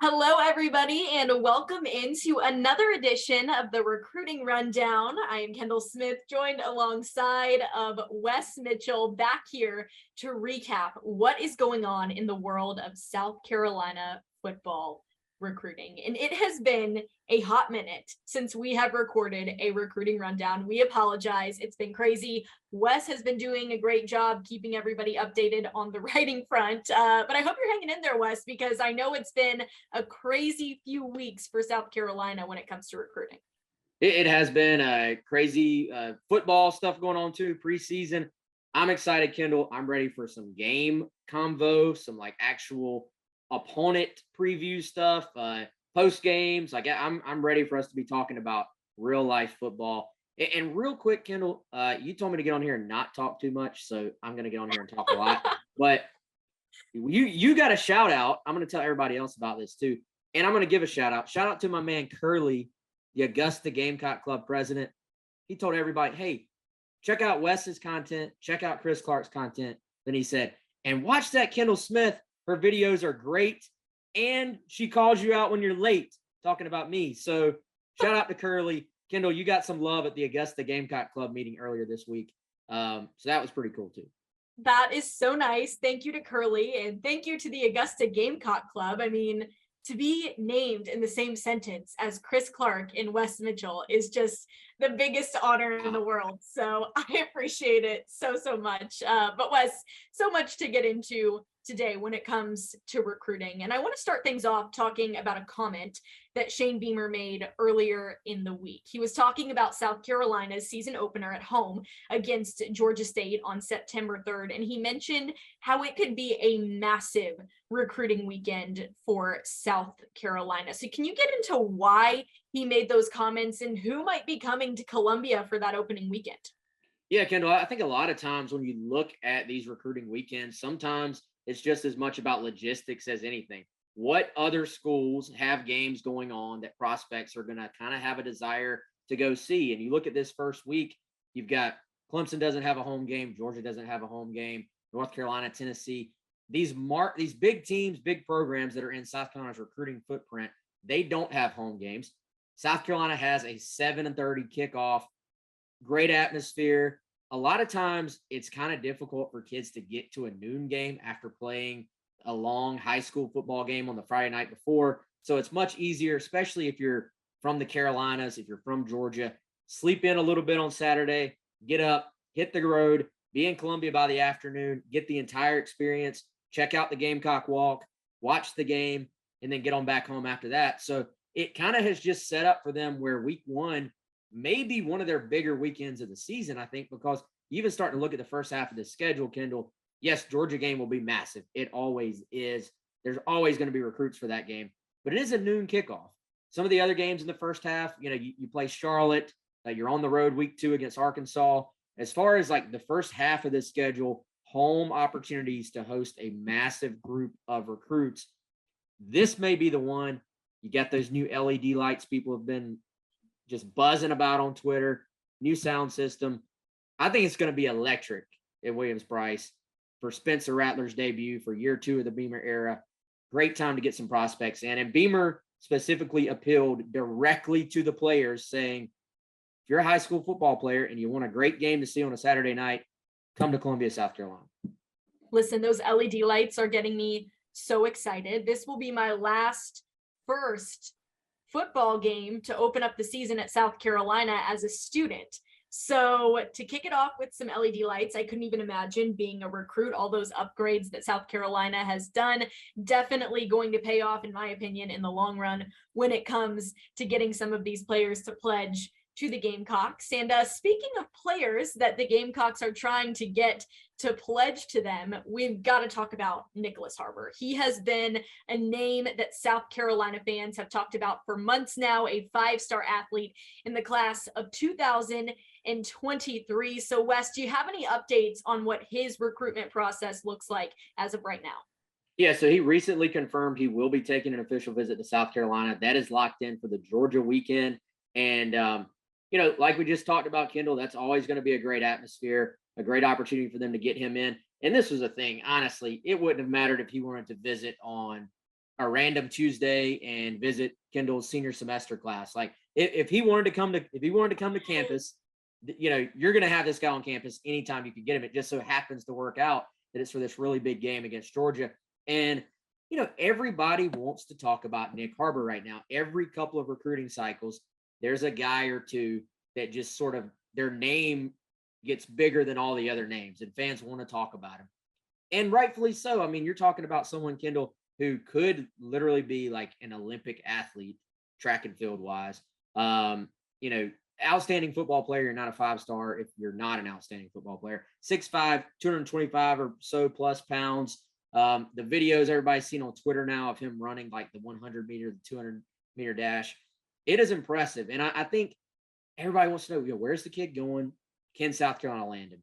Hello, everybody, and welcome into another edition of the Recruiting Rundown. I am Kendall Smith, joined alongside of Wes Mitchell, back here to recap what is going on in the world of South Carolina football recruiting. And it has been a hot minute since we have recorded a recruiting rundown. We apologize. It's been crazy. Wes has been doing a great job keeping everybody updated on the writing front. But I hope you're hanging in there, Wes, because I know it's been a crazy few weeks for South Carolina when it comes to recruiting. It has been a crazy football stuff going on too, preseason. I'm excited, Kendall. I'm ready for some game convo, some like actual opponent preview stuff, post games. Like I'm ready for us to be talking about real life football. And real quick, Kendall, you told me to get on here and not talk too much, so I'm going to get on here and talk a lot. But you got a shout out. I'm going to tell everybody else about this too, and I'm going to give a shout out. Shout out to my man Curly, the Augusta Gamecock Club president. He told everybody, hey, check out Wes's content, check out Chris Clark's content. Then he said, and watch that Kendall Smith. Her videos are great. And she calls you out when you're late, talking about me. So shout out to Curly. Kendall, you got some love at the Augusta Gamecock Club meeting earlier this week. So that was pretty cool too. That is so nice. Thank you to Curly, and thank you to the Augusta Gamecock Club. I mean, to be named in the same sentence as Chris Clark and Wes Mitchell is just the biggest honor in the world. So I appreciate it so much. But Wes, so much to get into today when it comes to recruiting. And I want to start things off talking about a comment that Shane Beamer made earlier in the week. He was talking about South Carolina's season opener at home against Georgia State on September 3rd. And he mentioned how it could be a massive recruiting weekend for South Carolina. So can you get into why he made those comments and who might be coming to Columbia for that opening weekend? Yeah, Kendall, I think a lot of times when you look at these recruiting weekends, sometimes it's just as much about logistics as anything. What other schools have games going on that prospects are going to kind of have a desire to go see? And you look at this first week, you've got Clemson doesn't have a home game, Georgia doesn't have a home game, North Carolina, Tennessee. These big teams, big programs that are in South Carolina's recruiting footprint, they don't have home games. South Carolina has a 7:30 kickoff, great atmosphere. A lot of times it's kind of difficult for kids to get to a noon game after playing a long high school football game on the Friday night before. So it's much easier, especially if you're from the Carolinas, if you're from Georgia, sleep in a little bit on Saturday, get up, hit the road, be in Columbia by the afternoon, get the entire experience, check out the Gamecock walk, watch the game, and then get on back home after that. So it kind of has just set up for them where week one maybe one of their bigger weekends of the season, I think, because you even start to look at the first half of the schedule, Kendall. Yes, Georgia game will be massive. It always is. There's always going to be recruits for that game, but it is a noon kickoff. Some of the other games in the first half, you play Charlotte, you're on the road week 2 against Arkansas. As far as like the first half of the schedule, home opportunities to host a massive group of recruits. This may be the one. You got those new LED lights people have been just buzzing about on Twitter, new sound system. I think it's going to be electric at Williams-Brice for Spencer Rattler's debut for year 2 of the Beamer era. Great time to get some prospects in. And Beamer specifically appealed directly to the players saying, if you're a high school football player and you want a great game to see on a Saturday night, come to Columbia, South Carolina. Listen, those LED lights are getting me so excited. This will be my first football game to open up the season at South Carolina as a student. So to kick it off with some LED lights, I couldn't even imagine being a recruit. All those upgrades that South Carolina has done, definitely going to pay off, in my opinion, in the long run when it comes to getting some of these players to pledge to the Gamecocks. And speaking of players that the Gamecocks are trying to get to pledge to them, we've got to talk about Nyckoles Harbor. He has been a name that South Carolina fans have talked about for months now, a 5-star athlete in the class of 2023. So Wes, do you have any updates on what his recruitment process looks like as of right now? Yeah, so he recently confirmed he will be taking an official visit to South Carolina. That is locked in for the Georgia weekend. And, like we just talked about, Kendall, that's always going to be a great atmosphere, a great opportunity for them to get him in. And this was a thing, honestly, it wouldn't have mattered if he wanted to visit on a random Tuesday and visit Kendall's senior semester class. Like if he wanted to come to campus, you're going to have this guy on campus anytime you can get him. It just so happens to work out that it's for this really big game against Georgia. And everybody wants to talk about Nyckoles Harbor right now. Every couple of recruiting cycles, there's a guy or two that just sort of their name gets bigger than all the other names, and fans want to talk about him. And rightfully so. I mean, you're talking about someone, Kendall, who could literally be like an Olympic athlete, track and field wise. Outstanding football player. You're not a 5-star if you're not an outstanding football player. 6'5", 225 or so plus pounds. The videos everybody's seen on Twitter now of him running like the 100 meter, the 200 meter dash. It is impressive. And I think everybody wants to know, where's the kid going? Can South Carolina land him?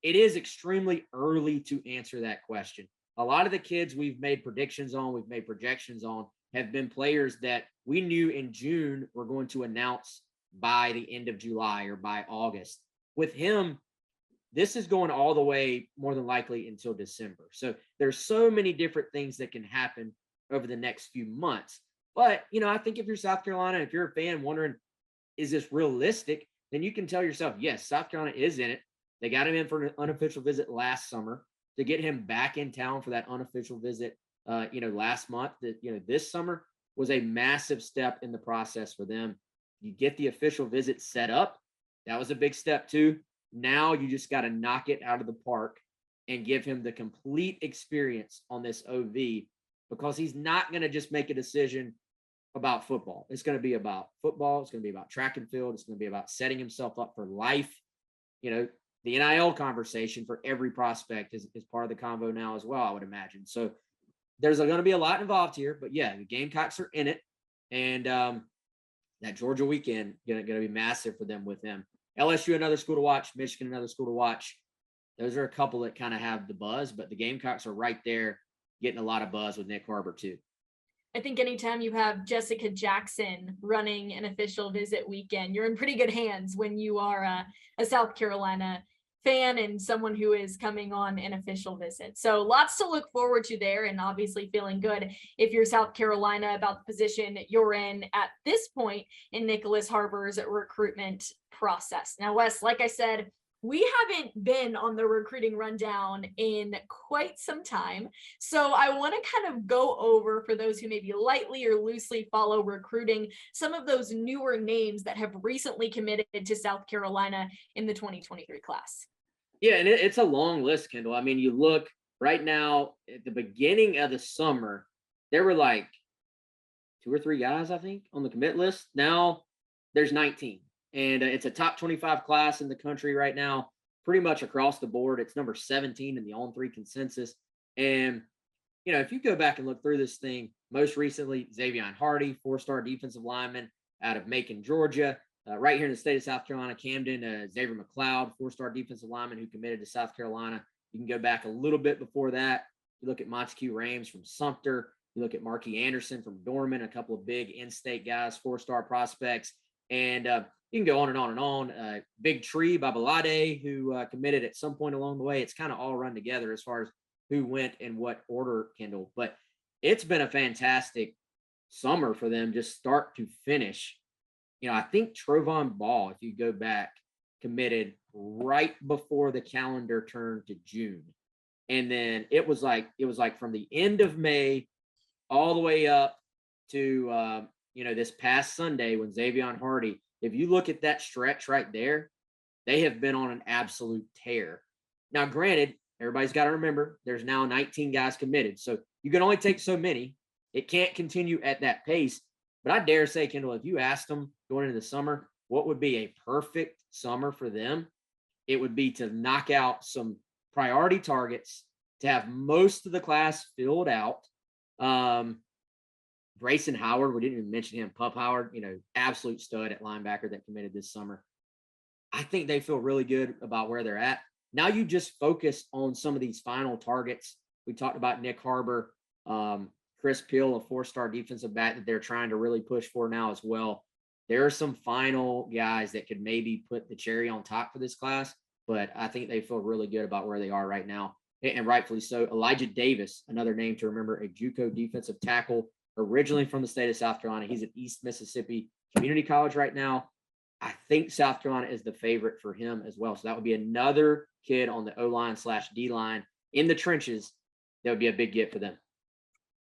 It is extremely early to answer that question. A lot of the kids we've made predictions on, we've made projections on, have been players that we knew in June were going to announce by the end of July or by August. With him, this is going all the way more than likely until December. So there's so many different things that can happen over the next few months. But, I think if you're South Carolina, if you're a fan wondering, is this realistic? Then you can tell yourself, yes, South Carolina is in it. They got him in for an unofficial visit last summer. To get him back in town for that unofficial visit, last month, this summer was a massive step in the process for them. You get the official visit set up. That was a big step too. Now you just got to knock it out of the park and give him the complete experience on this OV, because he's not going to just make a decision about football. It's going to be about football. It's going to be about track and field. It's going to be about setting himself up for life. The NIL conversation for every prospect is part of the convo now as well, I would imagine. So there's going to be a lot involved here, but yeah, the Gamecocks are in it. And that Georgia weekend going to be massive for them with them. LSU, another school to watch. Michigan, another school to watch. Those are a couple that kind of have the buzz, but the Gamecocks are right there getting a lot of buzz with Nyckoles Harbor too. I think anytime you have Jessica Jackson running an official visit weekend, you're in pretty good hands when you are a South Carolina fan and someone who is coming on an official visit. So lots to look forward to there, and obviously feeling good if you're South Carolina about the position you're in at this point in Nyckoles Harbor's recruitment process. Now, Wes, like I said, we haven't been on the recruiting rundown in quite some time. So I want to kind of go over, for those who maybe lightly or loosely follow recruiting, some of those newer names that have recently committed to South Carolina in the 2023 class. Yeah, and it's a long list, Kendall. I mean, you look right now at the beginning of the summer, there were like 2 or 3 guys, I think, on the commit list. Now there's 19. And it's a top 25 class in the country right now, pretty much across the board. It's number 17 in the On3 consensus. And, if you go back and look through this thing, most recently, Xavier Hardy, 4-star defensive lineman out of Macon, Georgia. Right here in the state of South Carolina, Camden, Xavier McLeod, 4-star defensive lineman who committed to South Carolina. You can go back a little bit before that. You look at Montague Rames from Sumter. You look at Marquis Anderson from Dorman, a couple of big in-state guys, 4-star prospects. And you can go on and on and on. Big Tree Babalade, who committed at some point along the way. It's kind of all run together as far as who went in what order, Kendall. But it's been a fantastic summer for them, just start to finish. I think Trovon Ball, if you go back, committed right before the calendar turned to June. And then it was like from the end of May all the way up to this past Sunday when Xavier Hardy, if you look at that stretch right there, they have been on an absolute tear. Now, granted, everybody's got to remember there's now 19 guys committed. So you can only take so many. It can't continue at that pace. But I dare say, Kendall, if you asked them going into the summer, what would be a perfect summer for them? It would be to knock out some priority targets, to have most of the class filled out. Grayson Howard, we didn't even mention him. Pup Howard, absolute stud at linebacker that committed this summer. I think they feel really good about where they're at. Now you just focus on some of these final targets. We talked about Nyckoles Harbor, Chris Peel, a 4-star defensive back that they're trying to really push for now as well. There are some final guys that could maybe put the cherry on top for this class, but I think they feel really good about where they are right now. and rightfully so. Elijah Davis, another name to remember, a JUCO defensive tackle, originally from the state of South Carolina. He's at East Mississippi Community College right now. I think South Carolina is the favorite for him as well. So that would be another kid on the O-line/D line in the trenches. That would be a big get for them.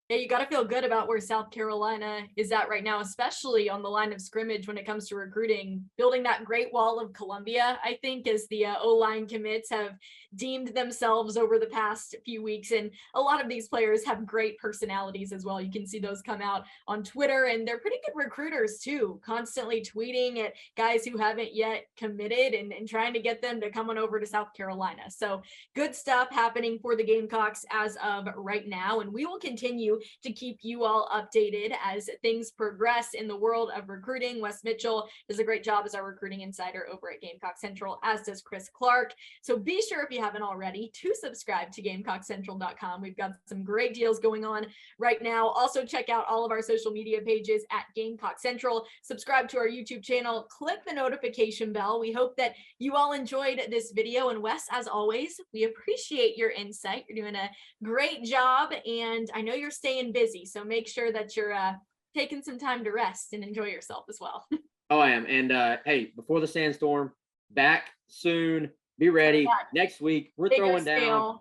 Yeah, you got to feel good about where South Carolina is at right now, especially on the line of scrimmage when it comes to recruiting. Building that Great Wall of Columbia, I think, as the O-line commits have deemed themselves over the past few weeks. And a lot of these players have great personalities as well. You can see those come out on Twitter, and they're pretty good recruiters too, constantly tweeting at guys who haven't yet committed and trying to get them to come on over to South Carolina. So good stuff happening for the Gamecocks as of right now. And we will continue to keep you all updated as things progress in the world of recruiting. Wes Mitchell does a great job as our recruiting insider over at Gamecock Central, as does Chris Clark. So be sure, if you haven't already, to subscribe to GamecockCentral.com. We've got some great deals going on right now. Also, check out all of our social media pages at Gamecock Central. Subscribe to our YouTube channel. Click the notification bell. We hope that you all enjoyed this video. And Wes, as always, we appreciate your insight. You're doing a great job, and I know you're staying busy, so make sure that you're taking some time to rest and enjoy yourself as well. Oh, I am. And hey, before the sandstorm, back soon. Be ready. Next week, we're throwing down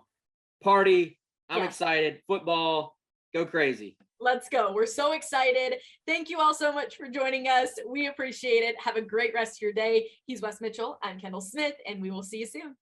party. I'm excited. Football, go crazy. Let's go. We're so excited. Thank you all so much for joining us. We appreciate it. Have a great rest of your day. He's Wes Mitchell. I'm Kendall Smith, and we will see you soon.